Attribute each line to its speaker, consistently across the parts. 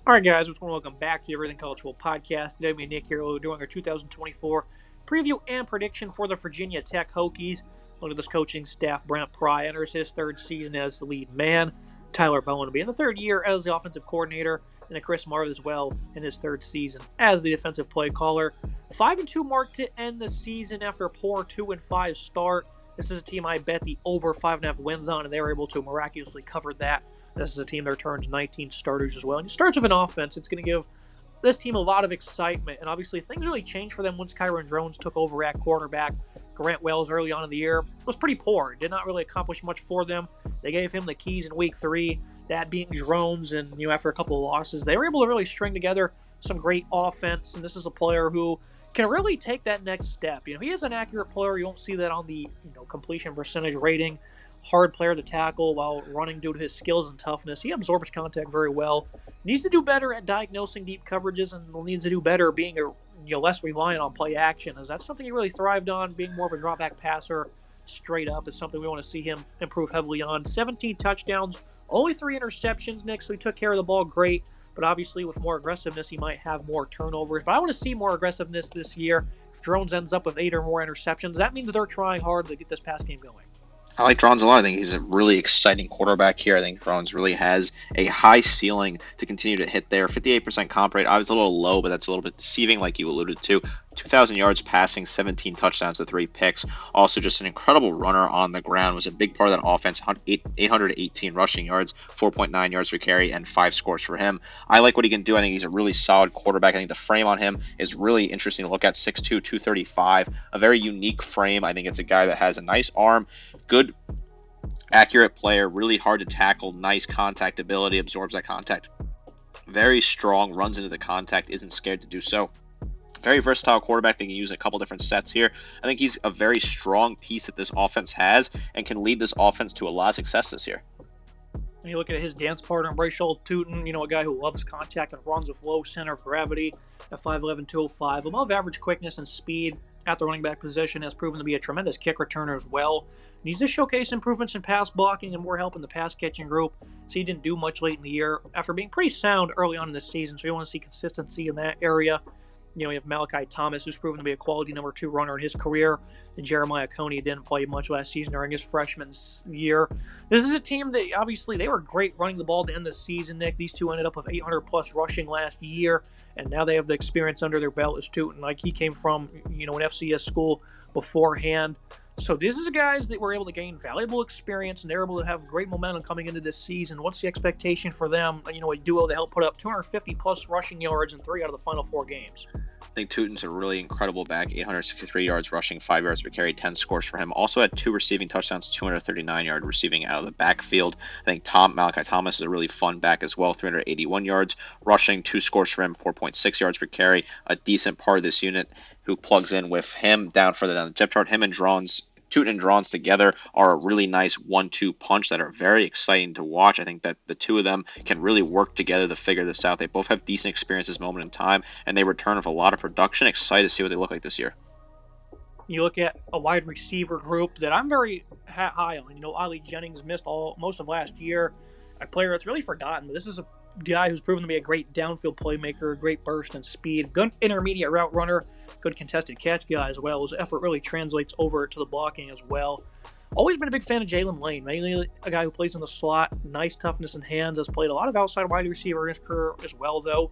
Speaker 1: All right, guys, what's going on? Welcome back to the Everything College Football Podcast. Today, me and Nick here, we're doing our 2024 preview and prediction for the Virginia Tech Hokies. Look at this coaching staff. Brent Pry enters his third season as the lead man. Tyler Bowen will be in the third year as the offensive coordinator, and then Chris Marv as well in his third season as the defensive play caller. 5-2 mark to end the season after a poor 2-5 start. This is a team I bet the over 5.5 wins on, and they were able to miraculously cover that. This is a team that returns 19 starters as well. And it starts with an offense. It's going to give this team a lot of excitement. And obviously, things really changed for them once Kyron Drones took over at quarterback. Grant Wells early on in the year was pretty poor. Did not really accomplish much for them. They gave him the keys in week 3, that being Drones. And, after a couple of losses, they were able to really string together some great offense. And this is a player who can really take that next step. He is an accurate player. You won't see that on the completion percentage rating. Hard player to tackle while running due to his skills and toughness. He absorbs contact very well. Needs to do better at diagnosing deep coverages, and will need to do better being less reliant on play action, as that's something he really thrived on. Being more of a drop back passer straight up is something we want to see him improve heavily on. 17 touchdowns, only 3 interceptions, Nick, so he took care of the ball great. But obviously with more aggressiveness, he might have more turnovers. But I want to see more aggressiveness this year. If Drones ends up with 8 or more interceptions, that means they're trying hard to get this pass game going.
Speaker 2: I like Drones a lot. I think he's a really exciting quarterback here. I think Drones really has a high ceiling to continue to hit there. 58% comp rate. I was a little low, but that's a little bit deceiving, like you alluded to. 2,000 yards passing, 17 touchdowns to 3 picks. Also, just an incredible runner on the ground. Was a big part of that offense. 818 rushing yards, 4.9 yards per carry, and 5 scores for him. I like what he can do. I think he's a really solid quarterback. I think the frame on him is really interesting to look at. 6'2", 235. A very unique frame. I think it's a guy that has a nice arm, good, accurate player, really hard to tackle, nice contact ability, absorbs that contact. Very strong, runs into the contact, isn't scared to do so. Very versatile quarterback. They can use a couple different sets here. I think he's a very strong piece that this offense has and can lead this offense to a lot of success this year.
Speaker 1: When you look at his dance partner, Brayshaw Tootin, a guy who loves contact and runs with low center of gravity at 5'11", 205. Above average quickness and speed at the running back position, has proven to be a tremendous kick returner as well. Needs to showcase improvements in pass blocking and more help in the pass catching group. So he didn't do much late in the year after being pretty sound early on in the season. So you want to see consistency in that area. You have Malachi Thomas, who's proven to be a quality number 2 runner in his career. And Jeremiah Coney didn't play much last season during his freshman year. This is a team that, obviously, they were great running the ball to end the season, Nick. These two ended up with 800-plus rushing last year, and now they have the experience under their belt as Tootin. Like, he came from, an FCS school beforehand. So this is guys that were able to gain valuable experience, and they're able to have great momentum coming into this season. What's the expectation for them? A duo that helped put up 250-plus rushing yards in 3 out of the final 4 games.
Speaker 2: I think Tootin's a really incredible back. 863 yards rushing, 5 yards per carry, 10 scores for him. Also had 2 receiving touchdowns, 239-yard receiving out of the backfield. I think Malachi Thomas is a really fun back as well. 381 yards rushing, 2 scores for him, 4.6 yards per carry. A decent part of this unit who plugs in with him down further down the depth chart. Him and Tootin and Drones together are a really nice 1-2 punch that are very exciting to watch. I think that the two of them can really work together to figure this out. They both have decent experience at this moment in time, and they return with a lot of production. Excited to see what they look like this year.
Speaker 1: You look at a wide receiver group that I'm very high on. Ollie Jennings missed most of last year. A player that's really forgotten, but this is a guy who's proven to be a great downfield playmaker, great burst and speed, good intermediate route runner, good contested catch guy as well. His effort really translates over to the blocking as well. Always been a big fan of Jalen Lane, mainly a guy who plays in the slot, nice toughness in hands, has played a lot of outside wide receiver in his career as well, though.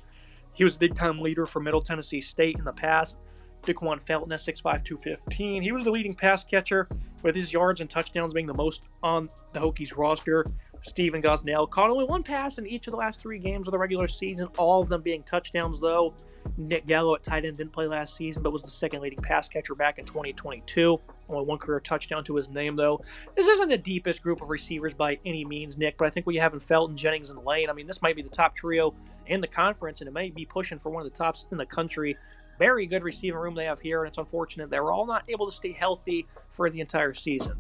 Speaker 1: He was a big-time leader for Middle Tennessee State in the past. Daquan Felton at 6'5", 215. He was the leading pass catcher, with his yards and touchdowns being the most on the Hokies roster. Steven Gosnell caught only 1 pass in each of the last 3 games of the regular season, all of them being touchdowns, though. Nick Gallo at tight end didn't play last season, but was the second leading pass catcher back in 2022. Only 1 career touchdown to his name, though. This isn't the deepest group of receivers by any means, Nick, but I think what you have in Felton, Jennings, and Lane, this might be the top trio in the conference, and it may be pushing for one of the tops in the country. Very good receiving room they have here, and it's unfortunate they were all not able to stay healthy for the entire season.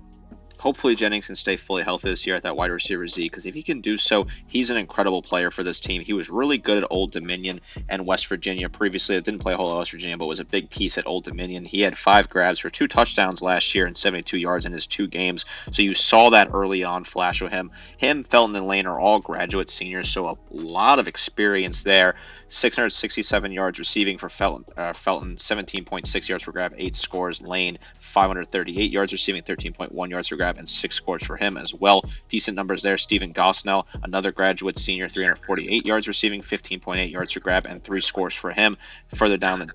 Speaker 2: Hopefully Jennings can stay fully healthy this year at that wide receiver Z, because if he can do so, he's an incredible player for this team. He was really good at Old Dominion and West Virginia previously. It didn't play a whole lot at West Virginia, but was a big piece at Old Dominion. He had 5 grabs for 2 touchdowns last year and 72 yards in his 2 games. So you saw that early on flash with him. Him, Felton, and Lane are all graduate seniors, so a lot of experience there. 667 yards receiving for Felton, 17.6 yards per grab, 8 scores. Lane, 538 yards receiving, 13.1 yards per grab, and 6 scores for him as well. Decent numbers there. Stephen Gosnell, another graduate senior, 348 yards receiving, 15.8 yards per grab, and 3 scores for him. Further down,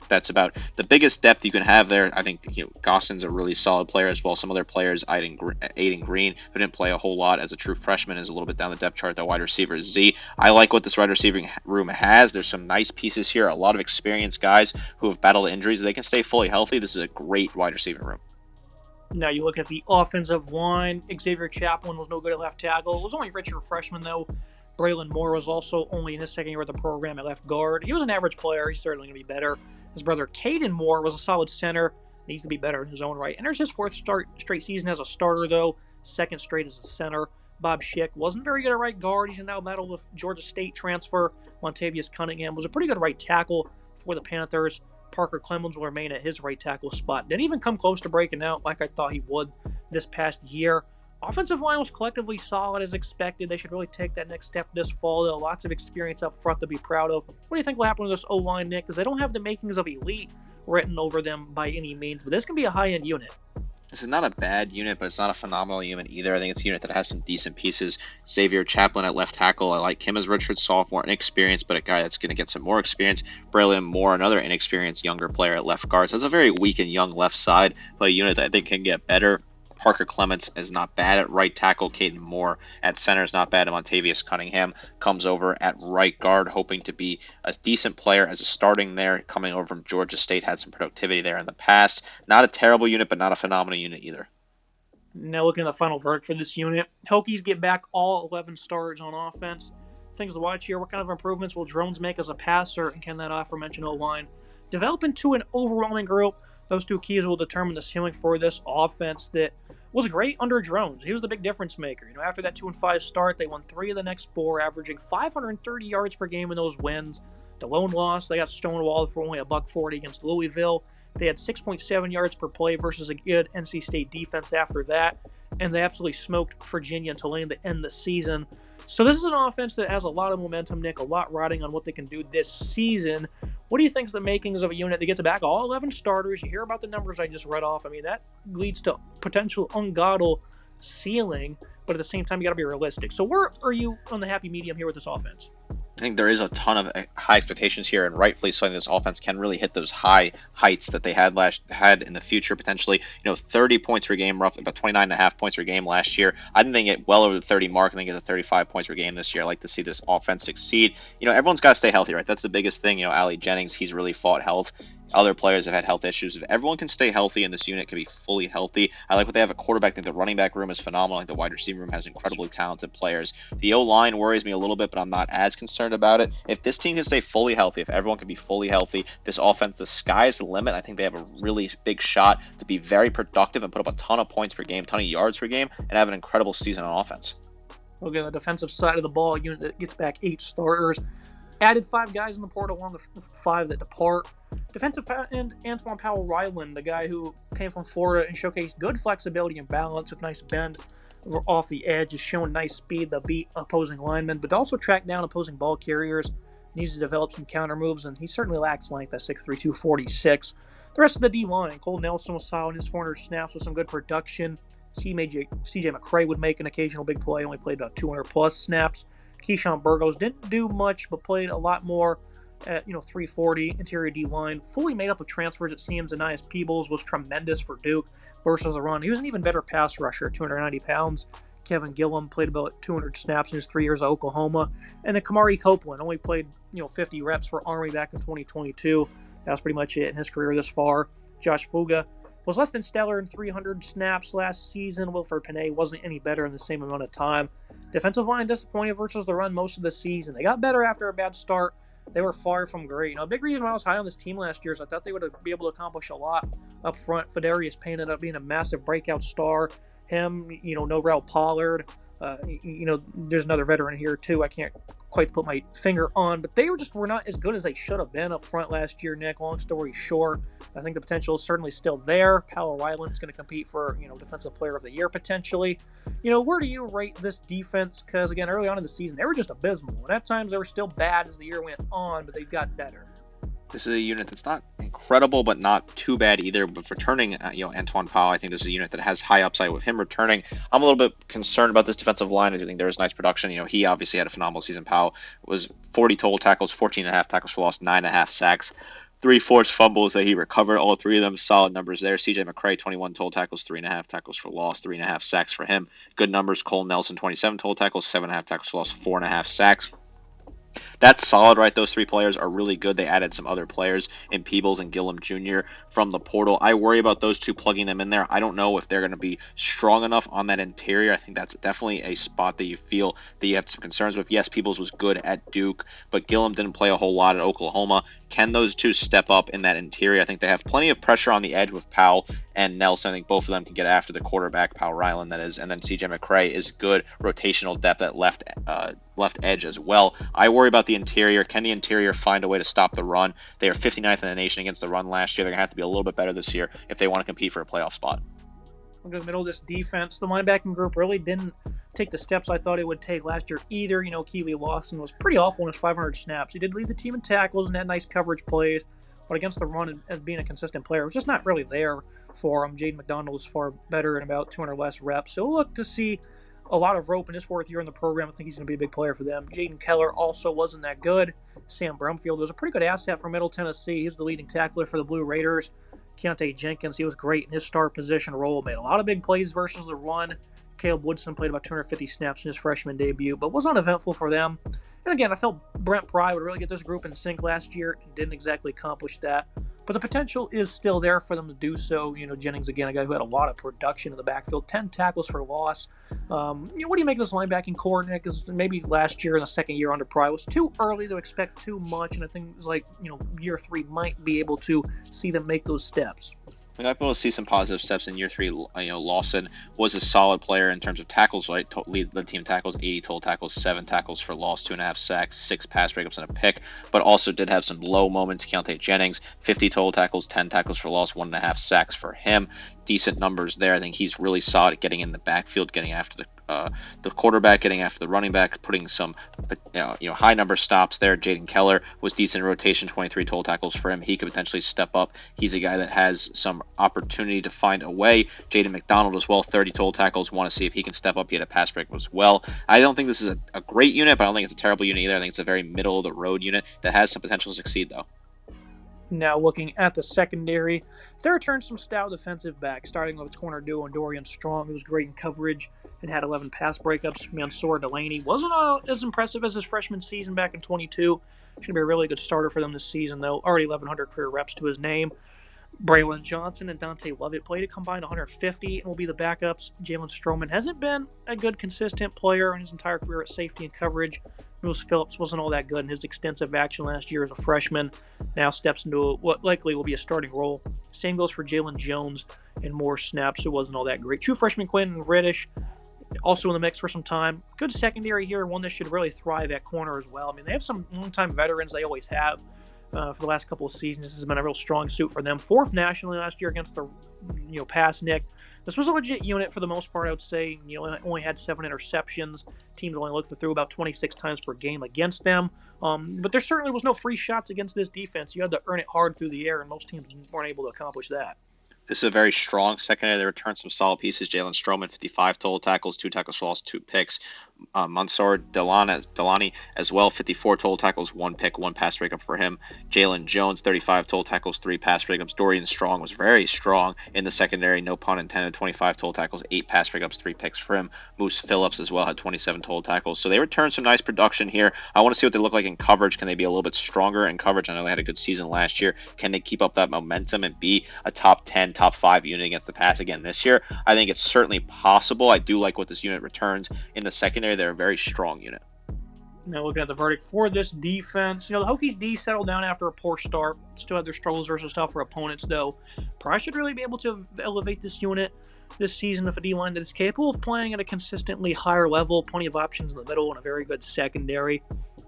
Speaker 2: that's about the biggest depth you can have there. I think Gosnell's a really solid player as well. Some other players, Aiden Green, who didn't play a whole lot as a true freshman, is a little bit down the depth chart. The wide receiver Z. I like what this wide receiving room has. There's some nice pieces here. A lot of experienced guys who have battled injuries. If they can stay fully healthy, this is a great wide receiving room.
Speaker 1: Now you look at the offensive line. Xavier Chaplin was no good at left tackle. It was only redshirt freshman, though. Braylon Moore was also only in his second year of the program at left guard. He was an average player. He's certainly going to be better. His brother, Caden Moore, was a solid center. Needs to be better in his own right. Enters his 4th straight season as a starter, though. 2nd straight as a center. Bob Schick wasn't very good at right guard. He's in now battle with Georgia State transfer. Montavious Cunningham was a pretty good right tackle for the Panthers. Parker Clemens will remain at his right tackle spot. Didn't even come close to breaking out like I thought he would this past year. Offensive line was collectively solid as expected. They should really take that next step this fall. Though lots of experience up front to be proud of. What do you think will happen to this O-line, Nick? Because they don't have the makings of elite written over them by any means, but this can be a high-end unit.
Speaker 2: This is not a bad unit, but it's not a phenomenal unit either. I think it's a unit that has some decent pieces. Xavier Chaplin at left tackle. I like him as Richard sophomore, inexperienced, but a guy that's going to get some more experience. Braylon Moore, another inexperienced younger player at left guard. So it's a very weak and young left side, but a unit that I think can get better. Parker Clements is not bad at right tackle. Caden Moore at center is not bad. And Montavious Cunningham comes over at right guard, hoping to be a decent player as a starting there. Coming over from Georgia State, had some productivity there in the past. Not a terrible unit, but not a phenomenal unit either.
Speaker 1: Now looking at the final verdict for this unit, Hokies get back all 11 starters on offense. Things to watch here: what kind of improvements will Drones make as a passer, and can that aforementioned O-line develop into an overwhelming group? Those 2 keys will determine the ceiling for this offense that was great under Drones. He was the big difference maker. After that 2-5 start, they won 3 of the next 4, averaging 530 yards per game in those wins. The lone loss, they got stonewalled for only $140 against Louisville. They had 6.7 yards per play versus a good NC State defense after that, and they absolutely smoked Virginia and Tulane to end the season. So this is an offense that has a lot of momentum, Nick, a lot riding on what they can do this season. What do you think is the makings of a unit that gets back all 11 starters? You hear about the numbers I just read off. I mean, that leads to potential ungodly ceiling, but at the same time, you got to be realistic. So where are you on the happy medium here with this offense?
Speaker 2: I think there is a ton of high expectations here, and rightfully so. I think this offense can really hit those high heights that they had in the future, potentially. 30 points per game, roughly about 29.5 points per game last year. I didn't think it well over the 30 mark. I think it's at 35 points per game this year. I like to see this offense succeed. Everyone's got to stay healthy, right? That's the biggest thing. Ali Jennings, he's really fought health. Other players have had health issues. If everyone can stay healthy and this unit can be fully healthy, I like what they have at quarterback. I think the running back room is phenomenal. I think the wide receiver room has incredibly talented players. The O-line worries me a little bit, but I'm not as concerned about it. If this team can stay fully healthy, if everyone can be fully healthy, this offense, the sky's the limit. I think they have a really big shot to be very productive and put up a ton of points per game, ton of yards per game, and have an incredible season on offense.
Speaker 1: Okay, the defensive side of the ball, a unit that gets back 8 starters. Added 5 guys in the portal along with 5 that depart. Defensive end Antoine Powell-Ryland, the guy who came from Florida and showcased good flexibility and balance with nice bend off the edge, is showing nice speed to beat opposing linemen, but also track down opposing ball carriers. Needs to develop some counter moves, and he certainly lacks length at 6'3", 246. The rest of the D-line, Cole Nelson was solid in his 400 snaps with some good production. CJ McCray would make an occasional big play, only played about 200-plus snaps. Keyshawn Burgos didn't do much, but played a lot more at 340. Interior D-line, fully made up of transfers, it seems. Anais Peebles was tremendous for Duke versus the run. He was an even better pass rusher, 290 pounds. Kevin Gillum played about 200 snaps in his 3 years at Oklahoma. And then Kamari Copeland only played 50 reps for Army back in 2022. That's pretty much it in his career this far. Josh Fuga was less than stellar in 300 snaps last season. Wilfred Panay wasn't any better in the same amount of time. Defensive line disappointed versus the run most of the season. They got better after a bad start. They were far from great. A big reason why I was high on this team last year is I thought they would be able to accomplish a lot up front. Fadarius Payne ended up being a massive breakout star. him, no Rel Pollard. There's another veteran here too. I can't quite put my finger on, but they were not as good as they should have been up front last year, Nick. Long story short, I think the potential is certainly still there. Powell Ryland's going to compete for, Defensive Player of the Year potentially. Where do you rate this defense? Because, again, early on in the season, they were just abysmal. And at times, they were still bad as the year went on, but they got better.
Speaker 2: This is a unit that's not incredible, but not too bad either. But returning, Antoine Powell, I think this is a unit that has high upside with him returning. I'm a little bit concerned about this defensive line. I do think there was nice production. He obviously had a phenomenal season. Powell was 40 total tackles, 14.5 tackles for loss, 9.5 sacks, 3 forced fumbles that he recovered. All 3 of them solid numbers there. CJ McCray, 21 total tackles, 3.5 tackles for loss, 3.5 sacks for him. Good numbers. Cole Nelson, 27 total tackles, 7.5 tackles for loss, 4.5 sacks. That's solid, right? Those 3 players are really good. They added some other players in Peebles and Gillum Jr. from the portal. I worry about those 2 plugging them in there. I don't know if they're going to be strong enough on that interior. I think that's definitely a spot that you feel that you have some concerns with. Yes, Peebles was good at Duke, but Gillum didn't play a whole lot at Oklahoma. Can those 2 step up in that interior? I think they have plenty of pressure on the edge with Powell and Nelson. I think both of them can get after the quarterback, Powell Ryland, that is, and then CJ McCray is good rotational depth at left edge as well. I worry about the interior. Can the interior find a way to stop the run? They are 59th in the nation against the run last year. They're going to have to be a little bit better this year if they want to compete for a playoff spot.
Speaker 1: Look at the middle of this defense. The linebacking group really didn't take the steps I thought it would take last year either. Keely Lawson was pretty awful in his 500 snaps. He did lead the team in tackles and had nice coverage plays, but against the run and being a consistent player, it was just not really there for him. Jaden McDonald was far better in about 200 less reps. So we'll look to see a lot of rope in his 4th year in the program. I think he's going to be a big player for them. Jaden Keller also wasn't that good. Sam Brumfield was a pretty good asset from Middle Tennessee. He was the leading tackler for the Blue Raiders. Keontae Jenkins, he was great in his star position role. Made a lot of big plays versus the run. Caleb Woodson played about 250 snaps in his freshman debut, but was uneventful for them. And again, I felt Brent Pry would really get this group in sync last year and didn't exactly accomplish that. But the potential is still there for them to do so. Jennings, again, a guy who had a lot of production in the backfield, 10 tackles for loss. What do you make of this linebacking core, Nick? Because maybe last year in the second year under Pry was too early to expect too much, and I think it's like, year 3 might be able to see them make those steps.
Speaker 2: We might be able to see some positive steps in year 3. Lawson was a solid player in terms of tackles, right? Lead the team tackles, 80 total tackles, 7 tackles for loss, 2.5 sacks, 6 pass breakups, and a pick, but also did have some low moments. Keontae Jennings, 50 total tackles, 10 tackles for loss, 1.5 sacks for him. Decent numbers there. I think he's really solid at getting in the backfield, getting after the quarterback, getting after the running back, putting some high number stops there. Jaden Keller was decent in rotation, 23 total tackles for him. He could potentially step up. He's a guy that has some opportunity to find a way. Jaden McDonald as well, 30 total tackles. Want to see if he can step up. He had a pass break as well. I don't think this is a great unit, but I don't think it's a terrible unit either. I think it's a very middle of the road unit that has some potential to succeed though.
Speaker 1: Now looking at the secondary, they returned some stout defensive backs, starting with its corner duo and Dorian Strong, who was great in coverage and had 11 pass breakups. Mansour Delaney wasn't as impressive as his freshman season back in 22. Should be a really good starter for them this season, though. Already 1,100 career reps to his name. Braylon Johnson and Dante Lovett played a combined 150 and will be the backups. Jalen Stroman hasn't been a good, consistent player in his entire career at safety and coverage. Moose Phillips wasn't all that good in his extensive action last year as a freshman. Now steps into what likely will be a starting role. Same goes for Jalen Jones and more snaps, who wasn't all that great. True freshman Quentin Reddish also in the mix for some time. Good secondary here, one that should really thrive at corner as well. I mean, they have some long-time veterans, they always have. For the last couple of seasons, this has been a real strong suit for them. 4th nationally last year against the pass Nick. This was a legit unit for the most part, I would say. Only had 7 interceptions. Teams only looked through about 26 times per game against them. But there certainly was no free shots against this defense. You had to earn it hard through the air, and most teams weren't able to accomplish that.
Speaker 2: This is a very strong secondary. They returned some solid pieces. Jalen Stroman, 55 total tackles, 2 tackles for loss, 2 picks. Mansour Delani as well, 54 total tackles, 1 pick, 1 pass breakup for him. Jalen Jones, 35 total tackles, 3 pass breakups. Dorian Strong was very strong in the secondary, no pun intended, 25 total tackles, 8 pass breakups, 3 picks for him. Moose Phillips as well had 27 total tackles. So they returned some nice production here. I want to see what they look like in coverage. Can they be a little bit stronger in coverage? I know they had a good season last year. Can they keep up that momentum and be a top 10, top 5 unit against the pass again this year? I think it's certainly possible. I do like what this unit returns in the secondary. They're a very strong unit.
Speaker 1: Now looking at the verdict for this defense, the Hokies D settled down after a poor start. Still had their struggles versus tougher opponents, though. Price should really be able to elevate this unit. this season with a D-line that is capable of playing at a consistently higher level, plenty of options in the middle, and a very good secondary.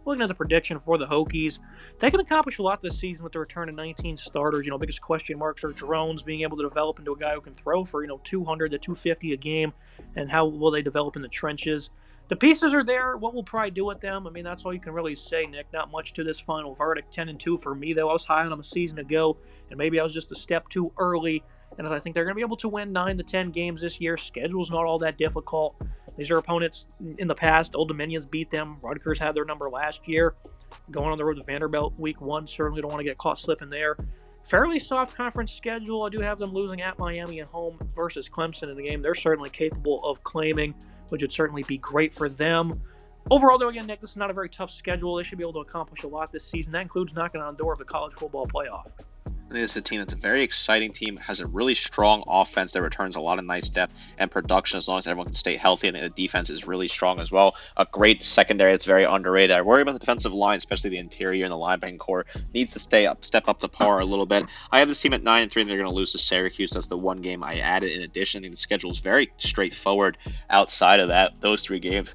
Speaker 1: Looking at the prediction for the Hokies, they can accomplish a lot this season with the return of 19 starters. Biggest question marks are Jerome's being able to develop into a guy who can throw for, 200 to 250 a game, and how will they develop in the trenches. The pieces are there. What we'll probably do with them, that's all you can really say, Nick. Not much to this final verdict. 10-2 for me, though. I was high on them a season ago, and maybe I was just a step too early. And I think they're going to be able to win 9 to 10 games this year. Schedule's not all that difficult. These are opponents in the past. Old Dominion's beat them. Rutgers had their number last year. Going on the road to Vanderbilt week 1. Certainly don't want to get caught slipping there. Fairly soft conference schedule. I do have them losing at Miami and home versus Clemson in the game they're certainly capable of claiming, which would certainly be great for them. Overall, though, again, Nick, this is not a very tough schedule. They should be able to accomplish a lot this season. That includes knocking on the door of the college football playoff.
Speaker 2: I think it's a team that's a very exciting team, has a really strong offense that returns a lot of nice depth and production as long as everyone can stay healthy. And the defense is really strong as well. A great secondary that's very underrated. I worry about the defensive line, especially the interior and the linebacking core. Needs to step up to par a little bit. I have this team at 9-3, and they're going to lose to Syracuse. That's the one game I added in addition. I think the schedule is very straightforward outside of that. Those 3 games.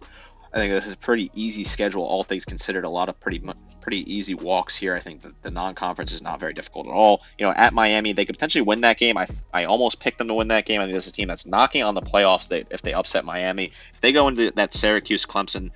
Speaker 2: I think this is a pretty easy schedule, all things considered. A lot of pretty easy walks here. I think the non-conference is not very difficult at all. At Miami, they could potentially win that game. I almost picked them to win that game. I think this is a team that's knocking on the playoffs if they upset Miami. If they go into that Syracuse-Clemson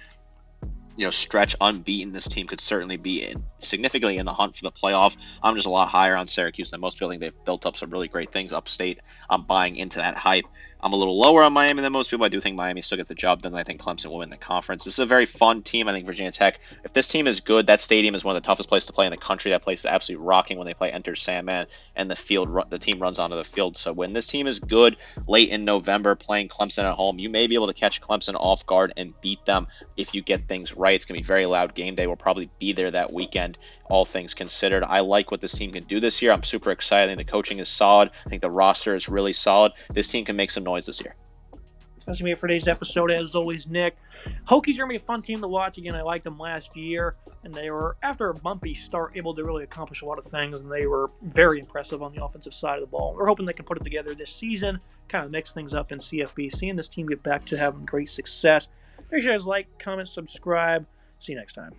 Speaker 2: stretch unbeaten, this team could certainly be significantly in the hunt for the playoff. I'm just a lot higher on Syracuse than most people. I think they've built up some really great things upstate. I'm buying into that hype. I'm a little lower on Miami than most people. I do think Miami still gets the job done. I think Clemson will win the conference. This is a very fun team. I think Virginia Tech, if this team is good, that stadium is one of the toughest places to play in the country. That place is absolutely rocking when they play Enter Sandman, and the team runs onto the field. So when this team is good late in November playing Clemson at home, you may be able to catch Clemson off guard and beat them if you get things right. It's going to be very loud game day. We'll probably be there that weekend, all things considered. I like what this team can do this year. I'm super excited. I think the coaching is solid. I think the roster is really solid. This team can make some noise this year.
Speaker 1: That's going to be it for today's episode. As always, Nick. Hokies are going to be a fun team to watch. Again, I liked them last year, and they were, after a bumpy start, able to really accomplish a lot of things, and they were very impressive on the offensive side of the ball. We're hoping they can put it together this season, kind of mix things up in CFB, seeing this team get back to having great success. Make sure you guys like, comment, subscribe. See you next time.